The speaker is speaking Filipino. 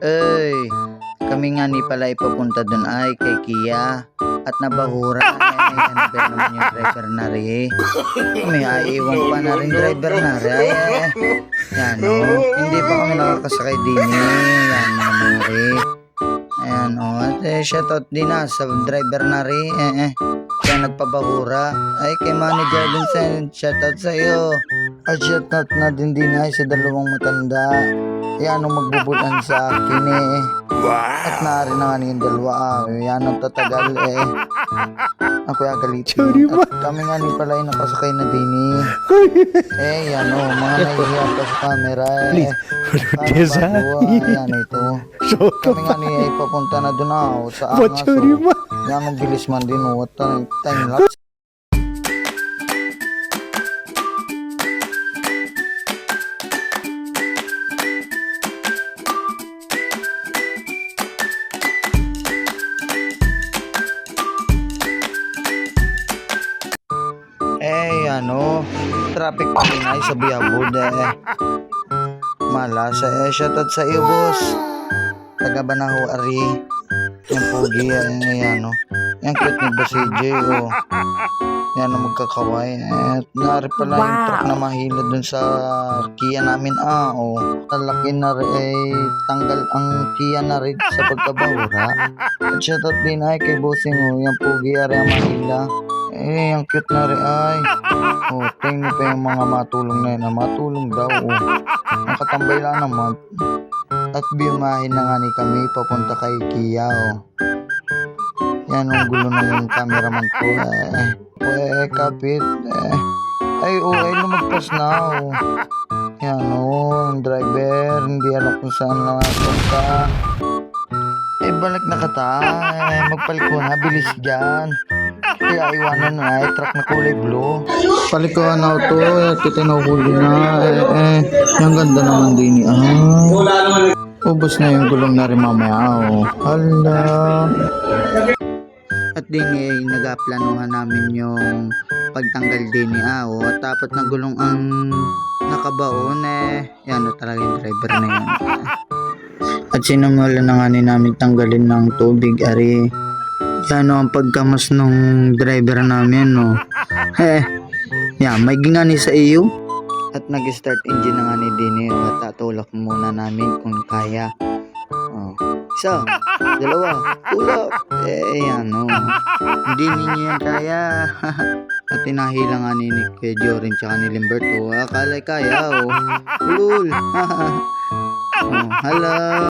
Ay, kami nga ni pala ipapunta dun ay kay Kia at nabahura ay ano ba naman yung driver na rin. Kami aiwan pa na rin driver na rin ay. Yan o, hindi pa kami nakakasakay din yan naman rin. Ayan o, at shoutout din sa driver na rin kaya nagpabahura ay kay manager Vincent, shoutout sa iyo. At shoutout na din ay sa dalawang matanda. Yan ang magbubulan sa akin At naarin na nga yung dalawa yan ang tatagal ako agalitin. At kami nga ni pala ay nakasakay na din yan o, mga nahihiyan pa sa camera yan ito. Kami nga ni ay papunta na dun sa angas yan ang bilis man din at time lapse. Traffic pa rin ay sa Biyabod Malasa shoutout sa iyo boss. Taga Banahaw ari. Yung pogi yan Yung cute ni Boss AJ yan ang magkakaway. At nari pala yung truck na mahila dun sa Kia namin talaki na rin tanggal ang Kia na rin sa pagkabahura. At shoutout din ay kay bossing yung pogi ari ang mahila. Ang cute na rin ay. Tingnan pa yung mga matulong na yun. Matulong daw. Nakatambay lang naman. At biumahin na nga ni kami papunta kay Kia. Yan ang gulo ng cameraman ko. Kapit. Ay lumagpas na. Yan ang driver. Hindi alam kung saan lang punta. Balik na kata. Magpalit ko na. Bilis dyan. Kaya iwanan na truck na kulay blue. Palikuan na ito. Kita na huli na. Yung ganda naman din. Ubos na yung gulong na rin mamaya. Hala. At din nagaplanuhan namin yung pagtanggal din at dapat na gulong ang nakabaon yan talaga yung driver na yan. At sinumulan na nga namin tanggalin ng tubig ari. Yan ang pagkamas ng driver namin yan may gingani sa iyo. At nag-start engine na nga ni Dini at tatulak muna namin kung kaya. Isa, dalawa, tulak. Yan hindi niya yan kaya. At tinahila nga ni Nick Jorin tsaka ni Limberto. Akala kaya Lul. Hala.